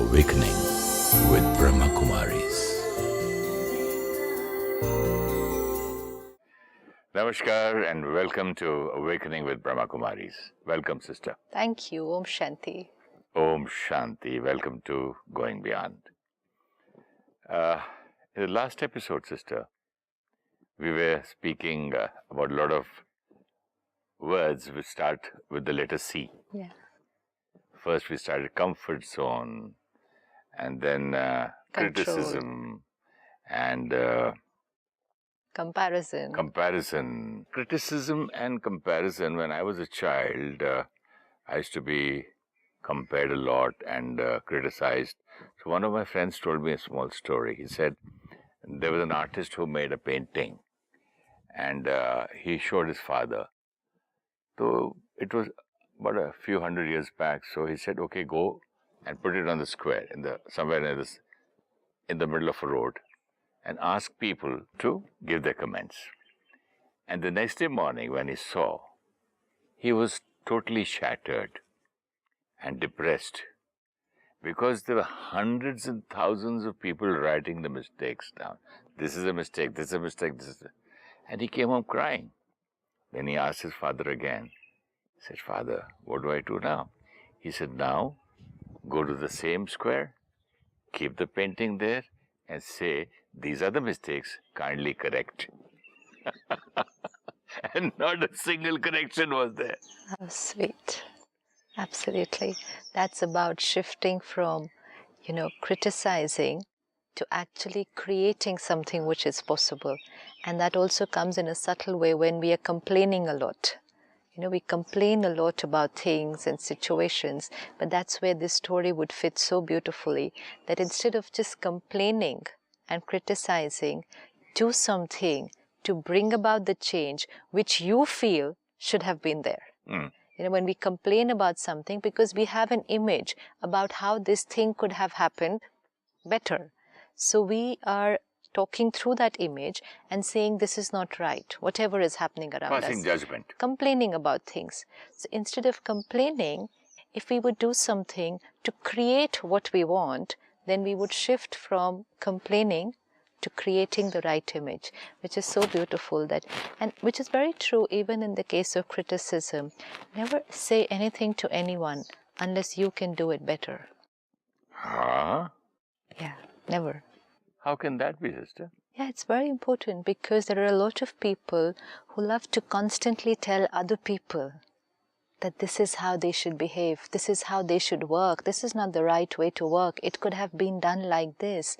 Awakening with Brahma Kumaris. Namaskar and welcome to Awakening with Brahma Kumaris. Welcome, sister. Thank you. Om Shanti. Om Shanti. Welcome to Going Beyond. In the last episode, sister, we were speaking about a lot of words which start with the letter C. Yeah. First we started comfort zone, and then criticism, and comparison. Criticism and comparison. When I was a child, I used to be compared a lot and criticized. So one of my friends told me a small story. He said there was an artist who made a painting, and he showed his father. So it was about a few hundred years back. So he said, okay, go and put it on the square, somewhere in the middle of a road, and ask people to give their comments. And the next day morning when he saw, he was totally shattered and depressed, because there were hundreds and thousands of people writing the mistakes down. This is a mistake, this is a mistake, and he came home crying. Then he asked his father again. He said, Father, what do I do now? He said, now go to the same square, keep the painting there, and say, these are the mistakes, kindly correct. And not a single correction was there. How sweet. Absolutely. That's about shifting from, criticizing to actually creating something which is possible. And that also comes in a subtle way when we are complaining a lot. We complain a lot about things and situations, but that's where this story would fit so beautifully, that instead of just complaining and criticizing, do something to bring about the change which you feel should have been there. When we complain about something, because we have an image about how this thing could have happened better. So we are talking through that image and saying this is not right, whatever is happening around us. Passing judgment. Complaining about things. So instead of complaining, if we would do something to create what we want, then we would shift from complaining to creating the right image, which is so beautiful, and which is very true even in the case of criticism. Never say anything to anyone unless you can do it better. Huh? Yeah, never. How can that be, sister? Yeah, it's very important, because there are a lot of people who love to constantly tell other people that this is how they should behave, this is how they should work, this is not the right way to work, it could have been done like this.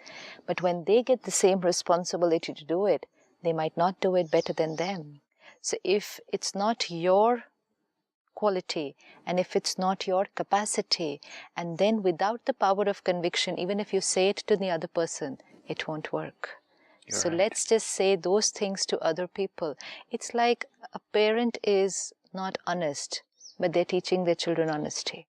But when they get the same responsibility to do it, they might not do it better than them. So if it's not your quality, and if it's not your capacity, and then without the power of conviction, even if you say it to the other person, it won't work. So let's just say those things to other people. It's like a parent is not honest, but they're teaching their children honesty.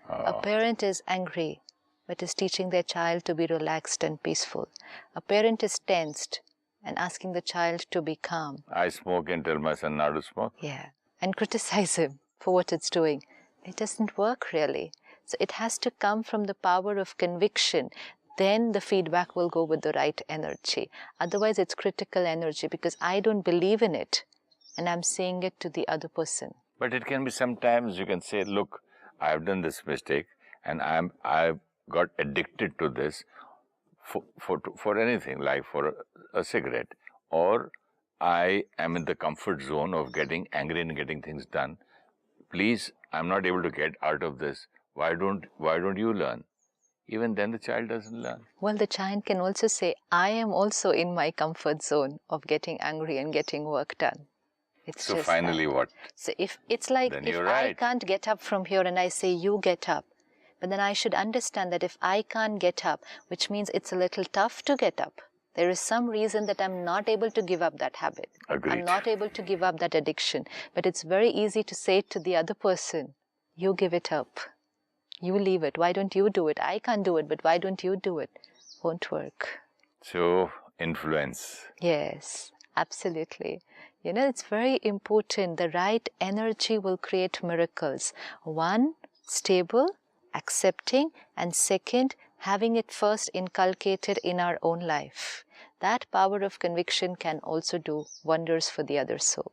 A parent is angry, but is teaching their child to be relaxed and peaceful. A parent is tensed and asking the child to be calm. I smoke and tell my son not to smoke. Yeah, and criticize him for what it's doing. It doesn't work really. So it has to come from the power of conviction. Then the feedback will go with the right energy. Otherwise it's critical energy, because I don't believe in it and I'm saying it to the other person. But it can be sometimes you can say, look, I've done this mistake and I've got addicted to this for anything, like for a cigarette, or I am in the comfort zone of getting angry and getting things done. Please, I'm not able to get out of this. Why don't you learn? Even then the child doesn't learn. Well, the child can also say, I am also in my comfort zone of getting angry and getting work done. It's so just finally that. What? So if it's like, if I can't get up from here and I say, you get up, but then I should understand that if I can't get up, which means it's a little tough to get up. There is some reason that I'm not able to give up that habit. Agreed. I'm not able to give up that addiction. But it's very easy to say to the other person, you give it up. You leave it. Why don't you do it? I can't do it, but why don't you do it? Won't work. So, influence. Yes, absolutely. It's very important. The right energy will create miracles. One, stable, accepting, and second, having it first inculcated in our own life. That power of conviction can also do wonders for the other soul.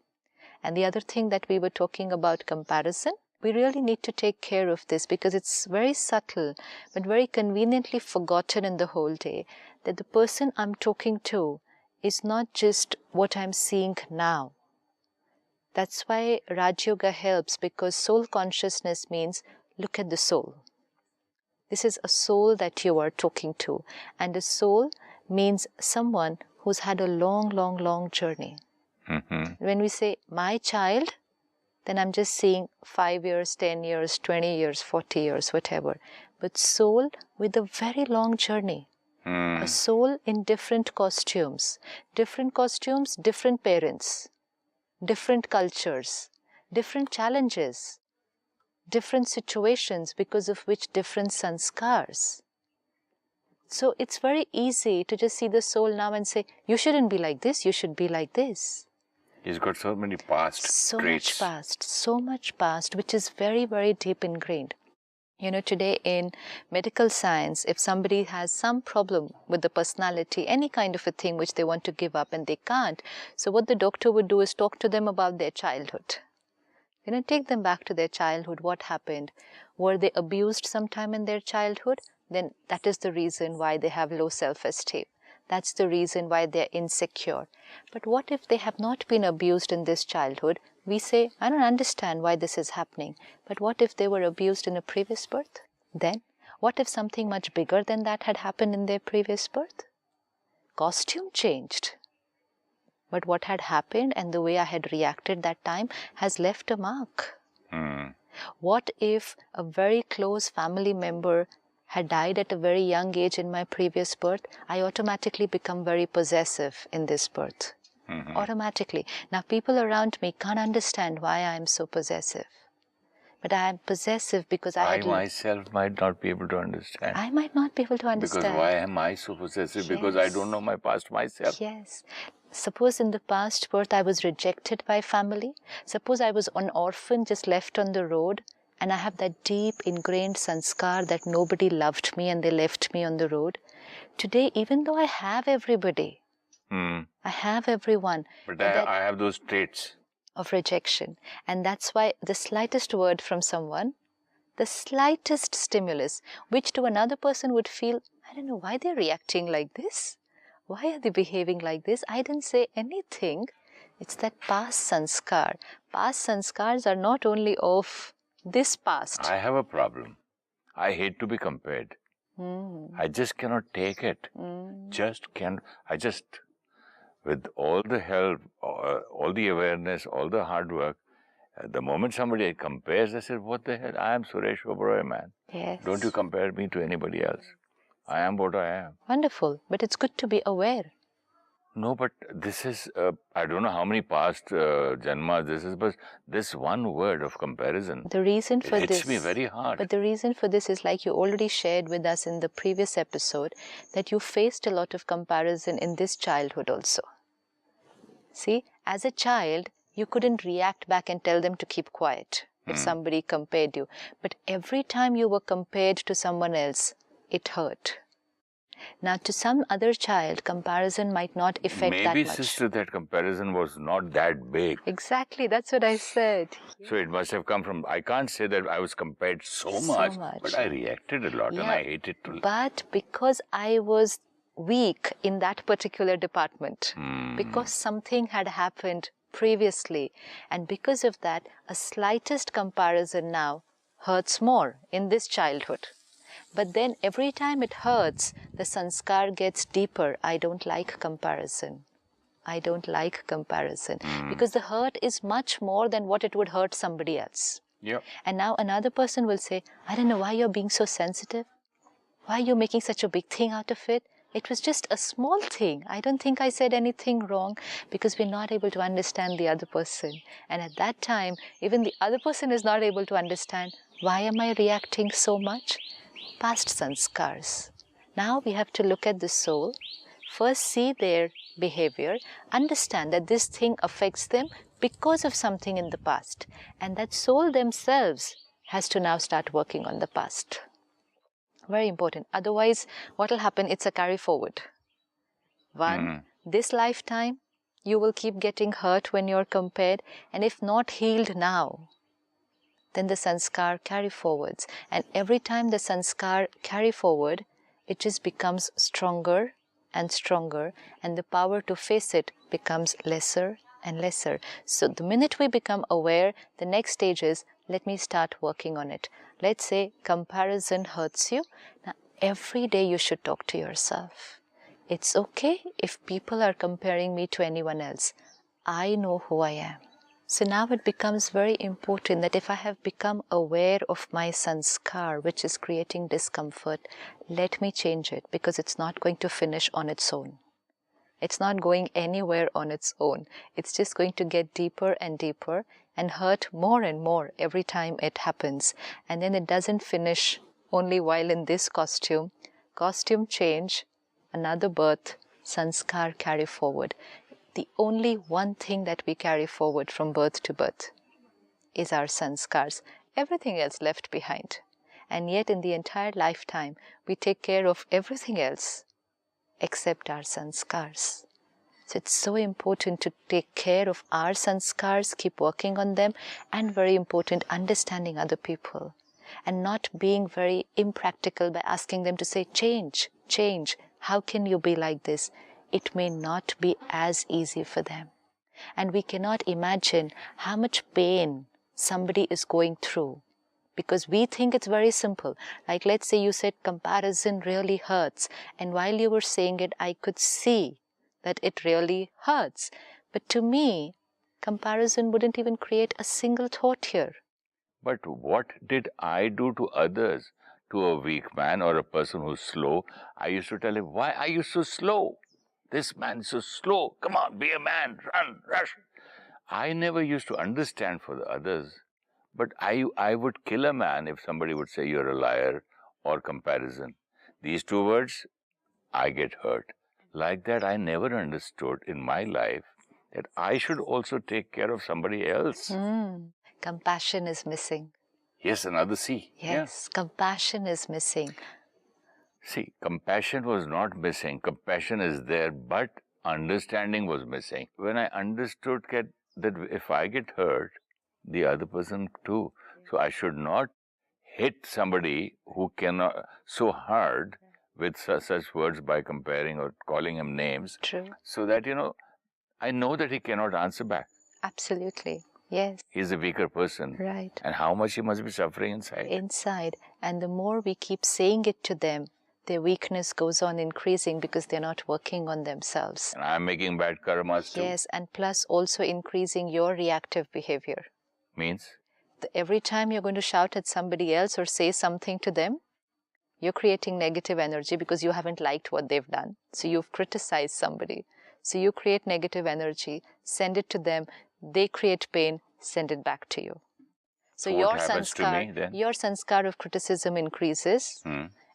And the other thing that we were talking about, comparison, we really need to take care of this because it's very subtle but very conveniently forgotten in the whole day, that the person I'm talking to is not just what I'm seeing now. That's why Rajyoga helps, because soul consciousness means look at the soul. This is a soul that you are talking to, and a soul means someone who's had a long, long, long journey. When we say my child, then I'm just seeing 5 years, 10 years, 20 years, 40 years, whatever. But soul with a very long journey. A soul in different costumes, different parents, different cultures, different challenges, different situations, because of which different sanskars. So it's very easy to just see the soul now and say, you shouldn't be like this, you should be like this. He's got so many past traits. So much past, which is very, very deep ingrained. You know, today in medical science, if somebody has some problem with the personality, any kind of a thing which they want to give up and they can't, so what the doctor would do is talk to them about their childhood. You know, take them back to their childhood. What happened? Were they abused sometime in their childhood? Then that is the reason why they have low self-esteem. That's the reason why they're insecure. But what if they have not been abused in this childhood? We say, I don't understand why this is happening. But what if they were abused in a previous birth? Then, what if something much bigger than that had happened in their previous birth? Costume changed. But what had happened and the way I had reacted that time has left a mark. What if a very close family member had died at a very young age in my previous birth? I automatically become very possessive in this birth. Automatically. Now people around me can't understand why I am so possessive. But I am possessive because I myself might not be able to understand. I might not be able to understand. Because why am I so possessive? Yes. Because I don't know my past myself. Yes. Suppose in the past birth I was rejected by family. Suppose I was an orphan just left on the road, and I have that deep ingrained sanskar that nobody loved me and they left me on the road. Today, even though I have everybody, I have everyone. But I have those traits of rejection. And that's why the slightest word from someone, the slightest stimulus, which to another person would feel, I don't know why they're reacting like this. Why are they behaving like this? I didn't say anything. It's that past sanskar. Past sanskars are not only of this past. I have a problem. I hate to be compared. I just cannot take it. With all the help, all the awareness, all the hard work, the moment somebody compares, I said, what the hell? I am Suresh Oberoi, man. Yes. Don't you compare me to anybody else. I am what I am. Wonderful. But it's good to be aware. No, but this is, I don't know how many past janmas this is, but this one word of comparison, the reason for it hits this, me very hard. But the reason for this is, like you already shared with us in the previous episode, that you faced a lot of comparison in this childhood also. See, as a child, you couldn't react back and tell them to keep quiet if somebody compared you. But every time you were compared to someone else, it hurt. Now, to some other child, comparison might not affect that much. Maybe, sister, that comparison was not that big. Exactly, that's what I said. So it must have come from, I can't say that I was compared so much, but I reacted a lot and I hated to. But because I was weak in that particular department, because something had happened previously, and because of that, a slightest comparison now hurts more in this childhood. But then every time it hurts, the sanskar gets deeper. I don't like comparison. I don't like comparison. Because the hurt is much more than what it would hurt somebody else. Yep. And now another person will say, I don't know why you're being so sensitive. Why are you making such a big thing out of it? It was just a small thing. I don't think I said anything wrong, because we're not able to understand the other person. And at that time, even the other person is not able to understand, why am I reacting so much? Past sanskars. Now we have to look at the soul, first see their behavior, understand that this thing affects them because of something in the past, and that soul themselves has to now start working on the past. Very important. Otherwise, what will happen? It's a carry forward. One, this lifetime, you will keep getting hurt when you're compared, and if not healed now, then the sanskar carry forwards. And every time the sanskar carry forward, it just becomes stronger and stronger, and the power to face it becomes lesser and lesser. So the minute we become aware, the next stage is, let me start working on it. Let's say comparison hurts you. Now, every day you should talk to yourself. It's okay if people are comparing me to anyone else. I know who I am. So now it becomes very important that if I have become aware of my sanskar, which is creating discomfort, let me change it, because it's not going to finish on its own. It's not going anywhere on its own. It's just going to get deeper and deeper and hurt more and more every time it happens. And then it doesn't finish only while in this costume. Costume change, another birth, sanskar carry forward. The only one thing that we carry forward from birth to birth is our sanskars. Everything else left behind. And yet in the entire lifetime, we take care of everything else except our sanskars. So it's so important to take care of our sanskars, keep working on them, and very important, understanding other people and not being very impractical by asking them to say, change, change. How can you be like this? It may not be as easy for them. And we cannot imagine how much pain somebody is going through, because we think it's very simple. Like, let's say you said comparison really hurts, and while you were saying it, I could see that it really hurts. But to me, comparison wouldn't even create a single thought here. But what did I do to others? To a weak man or a person who's slow, I used to tell him, why are you so slow? This man's so slow. Come on, be a man, run, rush. I never used to understand for the others, but I would kill a man if somebody would say you're a liar or comparison. These two words, I get hurt. Like that, I never understood in my life that I should also take care of somebody else. Compassion is missing. Yes, another C. Yes, compassion is missing. See, compassion was not missing. Compassion is there, but understanding was missing. When I understood that if I get hurt, the other person too. So I should not hit somebody who cannot so hard with such words by comparing or calling him names. True. So that, I know that he cannot answer back. Absolutely. Yes. He's a weaker person. Right. And how much he must be suffering inside. Inside. And the more we keep saying it to them, their weakness goes on increasing because they're not working on themselves. And I'm making bad karmas too. Yes, and plus also increasing your reactive behavior. Means? Every time you're going to shout at somebody else or say something to them, you're creating negative energy because you haven't liked what they've done. So you've criticized somebody. So you create negative energy, send it to them, they create pain, send it back to you. So your sanskar of criticism increases,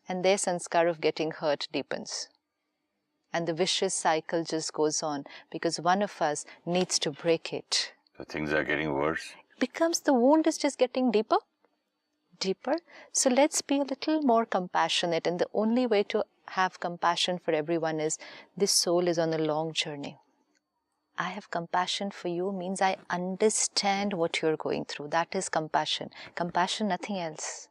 and their sanskar of getting hurt deepens. And the vicious cycle just goes on because one of us needs to break it. So things are getting worse. The wound is just getting deeper. So let's be a little more compassionate, and the only way to have compassion for everyone is this soul is on a long journey. I have compassion for you means I understand what you're going through. That is compassion. Compassion, nothing else.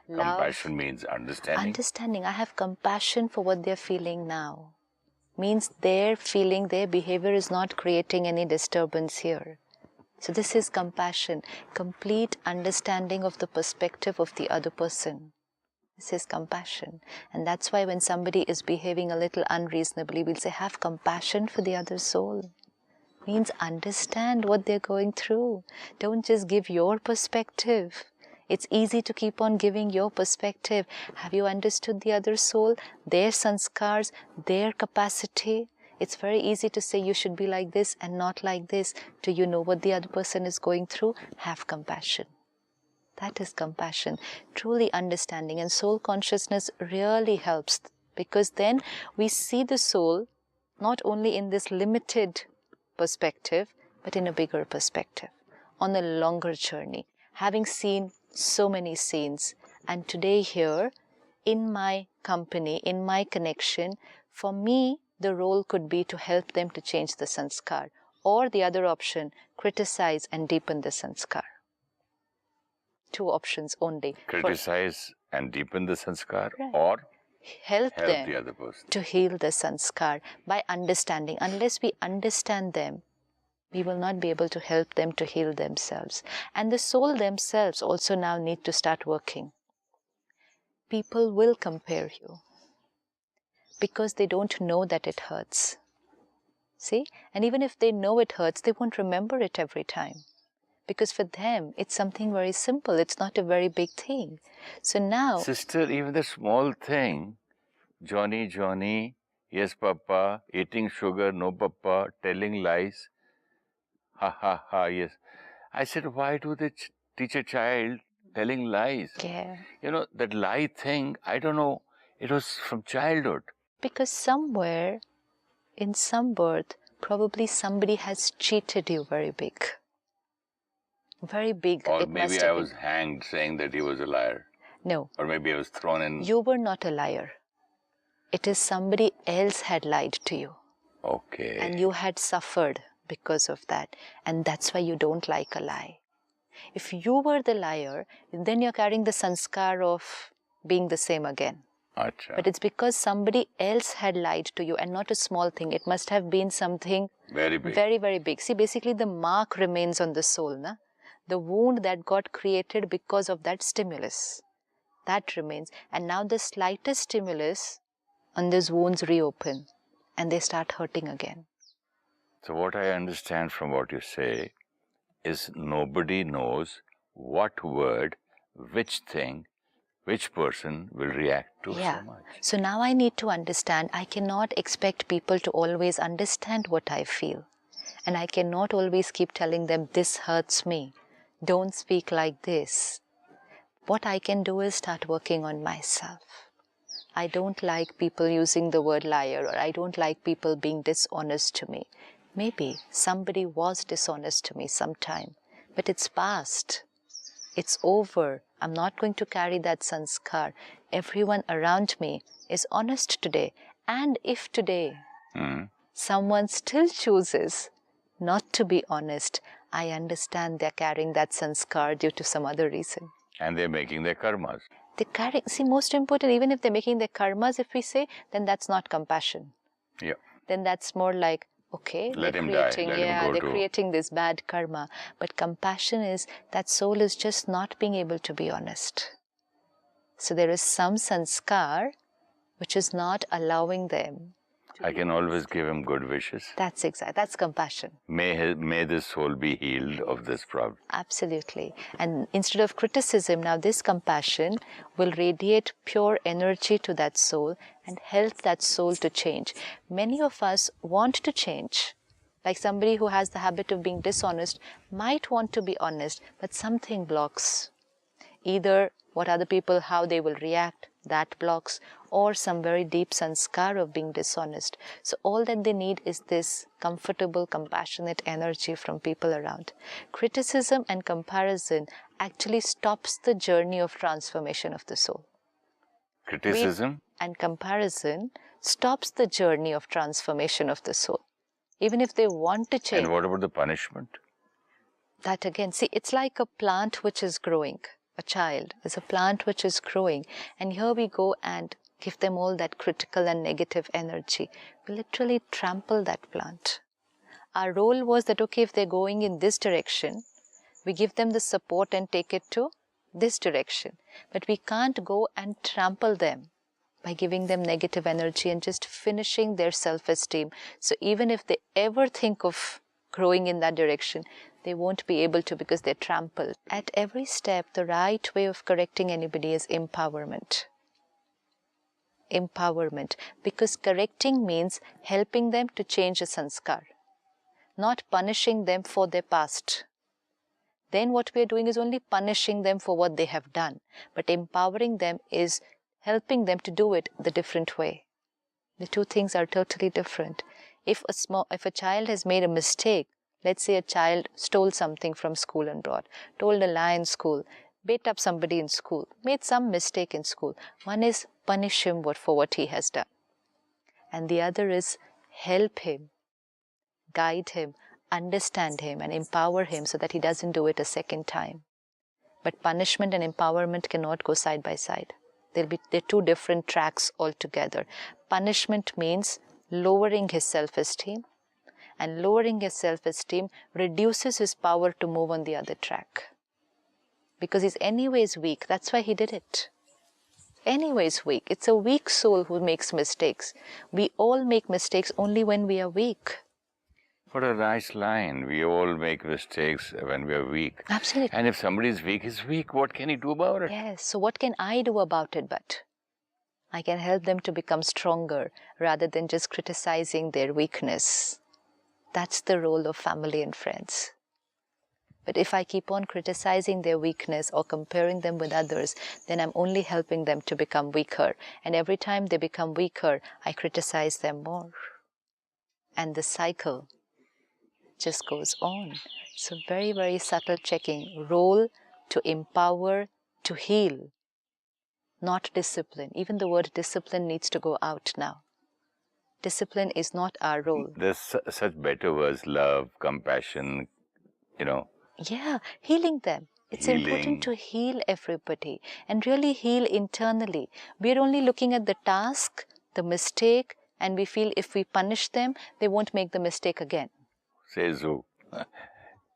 Compassion means understanding. Understanding. I have compassion for what they're feeling now. Means their feeling, their behavior is not creating any disturbance here. So this is compassion, complete understanding of the perspective of the other person. This is compassion. And that's why when somebody is behaving a little unreasonably, we'll say, have compassion for the other soul. Means understand what they're going through. Don't just give your perspective. It's easy to keep on giving your perspective. Have you understood the other soul, their sanskars, their capacity? It's very easy to say you should be like this and not like this. Do you know what the other person is going through? Have compassion. That is compassion, truly understanding. And soul consciousness really helps, because then we see the soul not only in this limited perspective, but in a bigger perspective, on a longer journey, having seen so many scenes. And today here, in my company, in my connection, for me, the role could be to help them to change the sanskar. Or the other option, criticize and deepen the sanskar. Two options only. Criticize and deepen the sanskar, Right. or help them the other person to heal the sanskar by understanding. Unless we understand them, we will not be able to help them to heal themselves. And the soul themselves also now need to start working. People will compare you because they don't know that it hurts. See? And even if they know it hurts, they won't remember it every time. Because for them, it's something very simple. It's not a very big thing. So now... Sister, even the small thing, Johnny, Johnny, yes, Papa, eating sugar, no, Papa, telling lies, ha, ha, ha, yes. I said, why do they teach a child telling lies? Yeah. You know, that lie thing, I don't know, it was from childhood. Because somewhere, in some birth, probably somebody has cheated you very big. Very big. Or it maybe must I have was been. hanged saying that he was a liar. No. Or maybe I was thrown in. You were not a liar. It is somebody else had lied to you. Okay. And you had suffered because of that. And that's why you don't like a lie. If you were the liar, then you're carrying the sanskar of being the same again. Achha. But it's because somebody else had lied to you, and not a small thing. It must have been something very big. Very, very big. See, basically the mark remains on the soul. Na? The wound that got created because of that stimulus. That remains. And now the slightest stimulus and these wounds reopen and they start hurting again. So what I understand from what you say is nobody knows what word, which thing, which person will react to so much. So now I need to understand, I cannot expect people to always understand what I feel. And I cannot always keep telling them, this hurts me. Don't speak like this. What I can do is start working on myself. I don't like people using the word liar, or I don't like people being dishonest to me. Maybe somebody was dishonest to me sometime, but it's past. It's over. I'm not going to carry that sanskar. Everyone around me is honest today. And if today someone still chooses not to be honest, I understand they're carrying that sanskar due to some other reason. And they're making their karmas. They're carrying, see, most important, even if they're making their karmas, if we say, then that's not compassion. Yeah. Then that's more like, okay, let they're him creating, die. Let him go they're to... creating this bad karma. But compassion is that soul is just not being able to be honest. So there is some sanskar which is not allowing them. I can always give him good wishes. That's exact. That's compassion. May this soul be healed of this problem. Absolutely. And instead of criticism, now this compassion will radiate pure energy to that soul and help that soul to change. Many of us want to change. Like somebody who has the habit of being dishonest might want to be honest, but something blocks. Either what other people, how they will react, that blocks, or some very deep sanskar of being dishonest. So all that they need is this comfortable, compassionate energy from people around. Criticism and comparison actually stops the journey of transformation of the soul. Criticism and comparison stops the journey of transformation of the soul. Even if they want to change. And what about the punishment? That again, see, it's like a plant which is growing. A child is a plant which is growing, and here we go and give them all that critical and negative energy. We literally trample that plant. Our role was that, okay, if they're going in this direction, we give them the support and take it to this direction. But we can't go and trample them by giving them negative energy and just finishing their self-esteem. So even if they ever think of growing in that direction, they won't be able to because they're trampled. At every step, the right way of correcting anybody is empowerment. Empowerment. Because correcting means helping them to change a sanskar, not punishing them for their past. Then what we are doing is only punishing them for what they have done. But empowering them is helping them to do it the different way. The two things are totally different. If a child has made a mistake, let's say a child stole something from school and brought, told a lie in school, beat up somebody in school, made some mistake in school. One is punish him for what he has done. And the other is help him, guide him, understand him, and empower him so that he doesn't do it a second time. But punishment and empowerment cannot go side by side. They're two different tracks altogether. Punishment means lowering his self-esteem, and lowering his self-esteem reduces his power to move on the other track. Because he's anyways weak, that's why he did it. Anyways weak. It's a weak soul who makes mistakes. We all make mistakes only when we are weak. What a nice line. We all make mistakes when we are weak. Absolutely. And if somebody is weak, he's weak. What can he do about it? Yes. So what can I do about it but? I can help them to become stronger rather than just criticizing their weakness. That's the role of family and friends. But if I keep on criticizing their weakness or comparing them with others, then I'm only helping them to become weaker. And every time they become weaker, I criticize them more. And the cycle just goes on. So very, very subtle checking. Role to empower, to heal, not discipline. Even the word discipline needs to go out now. Discipline is not our role. There's such better words, love, compassion, Yeah, healing them. It's important to heal everybody and really heal internally. We're only looking at the task, the mistake, and we feel if we punish them, they won't make the mistake again. Says who?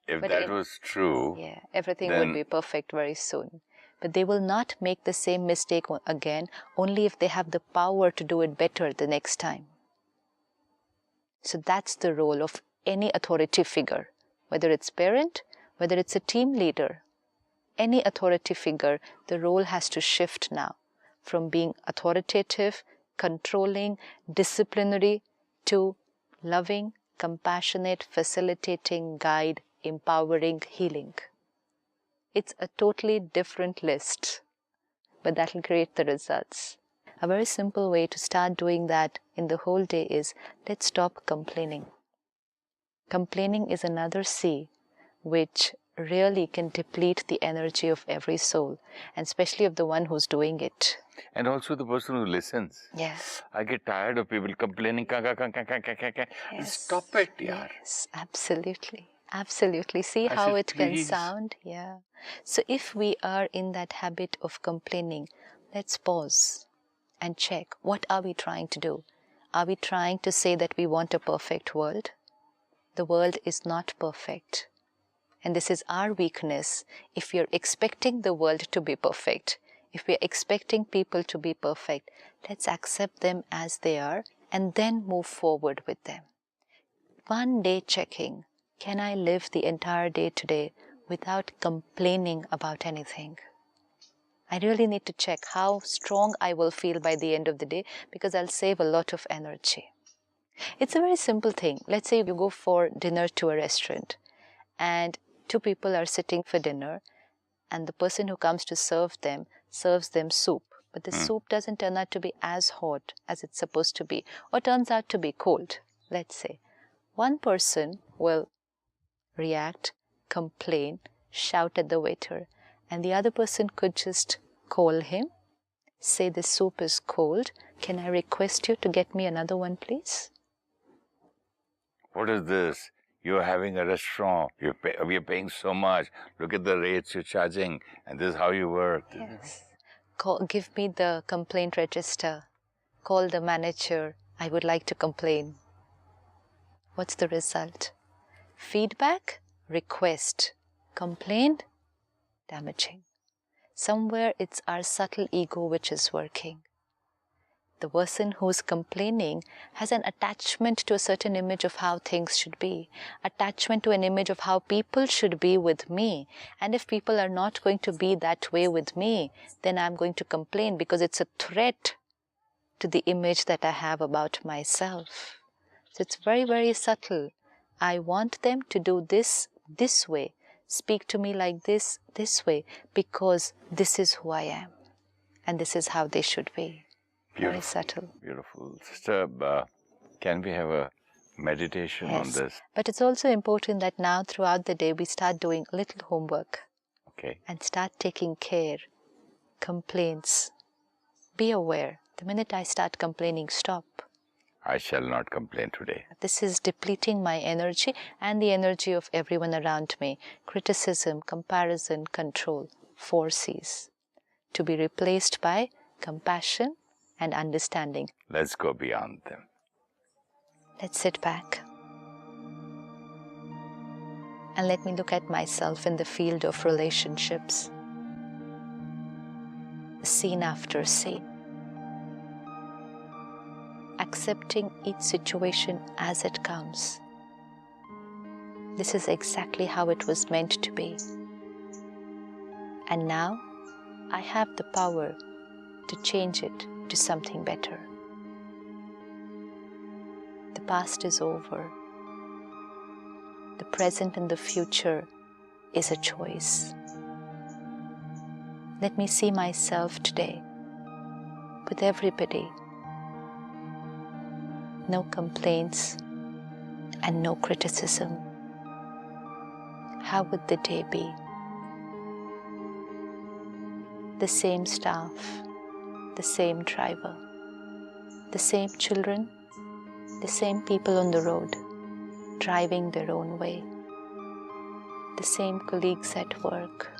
If that was true, yeah, everything would be perfect very soon. But they will not make the same mistake again only if they have the power to do it better the next time. So that's the role of any authority figure, whether it's parent, whether it's a team leader, any authority figure, the role has to shift now from being authoritative, controlling, disciplinary to loving, compassionate, facilitating, guide, empowering, healing. It's a totally different list, but that will create the results. A very simple way to start doing that in the whole day is, let's stop complaining. Complaining is another C which really can deplete the energy of every soul, and especially of the one who's doing it. And also the person who listens. Yes. I get tired of people complaining. Yes. Stop it, yaar. Yes, absolutely. Absolutely. See how it can sound? Yeah. So if we are in that habit of complaining, let's pause and check. What are we trying to do? Are we trying to say that we want a perfect world? The world is not perfect. And this is our weakness. If we are expecting the world to be perfect, if we are expecting people to be perfect, let's accept them as they are and then move forward with them. One day checking, can I live the entire day today without complaining about anything? I really need to check how strong I will feel by the end of the day, because I'll save a lot of energy. It's a very simple thing. Let's say you go for dinner to a restaurant and two people are sitting for dinner, and the person who comes to serves them soup. But the soup doesn't turn out to be as hot as it's supposed to be, or turns out to be cold, let's say. One person will react, complain, shout at the waiter, and the other person could just call him, say the soup is cold, can I request you to get me another one, please? What is this? You're having a restaurant. We're paying so much. Look at the rates you're charging. And this is how you work. Yes. Give me the complaint register. Call the manager. I would like to complain. What's the result? Feedback, request. Complaint, damaging. Somewhere it's our subtle ego which is working. The person who's complaining has an attachment to a certain image of how things should be, attachment to an image of how people should be with me. And if people are not going to be that way with me, then I'm going to complain because it's a threat to the image that I have about myself. So it's very, very subtle. I want them to do this way, speak to me like this way, because this is who I am. And this is how they should be. Beautiful. Very subtle. Beautiful. Sister, can we have a meditation on this? But it's also important that now throughout the day we start doing a little homework. Okay. and start taking care. Complaints. Be aware. The minute I start complaining, stop. I shall not complain today. This is depleting my energy and the energy of everyone around me. Criticism, comparison, control, 4 C's. To be replaced by compassion and understanding. Let's go beyond them. Let's sit back. And let me look at myself in the field of relationships. Scene after scene. Accepting each situation as it comes. This is exactly how it was meant to be. And now, I have the power to change it to something better. The past is over. The present and the future is a choice. Let me see myself today with everybody. No complaints and no criticism. How would the day be? The same staff, the same driver, the same children, the same people on the road, driving their own way, the same colleagues at work,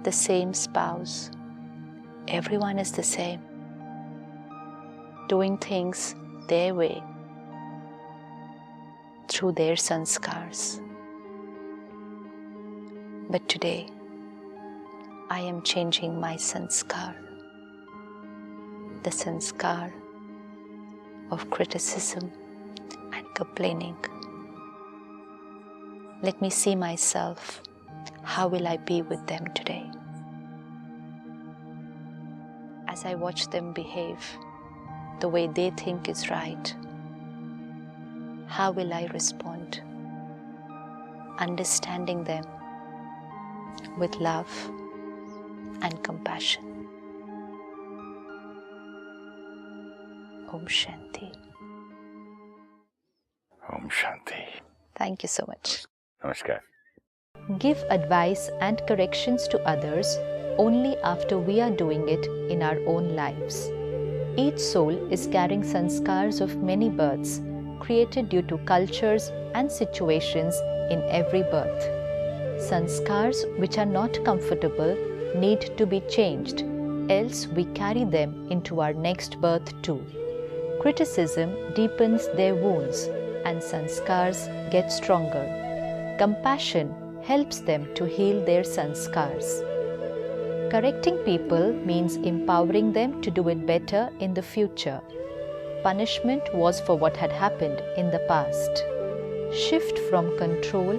the same spouse. Everyone is the same, doing things their way, through their sanskars. But today, I am changing my sanskar, the sanskar of criticism and complaining. Let me see myself. How will I be with them today? As I watch them behave the way they think is right, how will I respond? Understanding them with love and compassion. Om Shanti. Om Shanti. Thank you so much. Namaskar. Give advice and corrections to others only after we are doing it in our own lives. Each soul is carrying sanskars of many births, created due to cultures and situations in every birth. Sanskars which are not comfortable need to be changed, else we carry them into our next birth too. Criticism deepens their wounds and sanskars get stronger. Compassion helps them to heal their sanskars. Correcting people means empowering them to do it better in the future. Punishment was for what had happened in the past. Shift from control,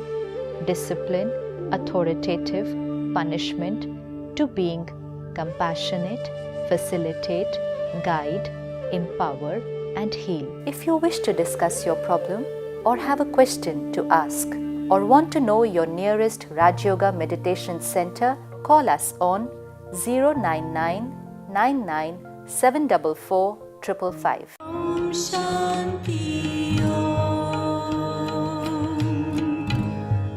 discipline, authoritative, punishment to being compassionate, facilitate, guide, empower, and heal. If you wish to discuss your problem or have a question to ask or want to know your nearest Rajyoga Meditation Center, call us on 099 99 744 555. Om Shanti Om.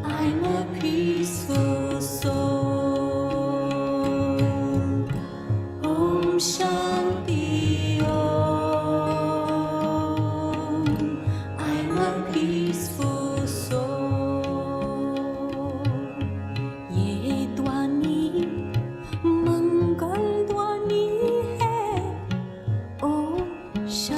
I'm a peaceful soul. Om Shanti Om. I'm a peaceful soul. Ye Dwani Mangal Dwani hai. Om Shanti.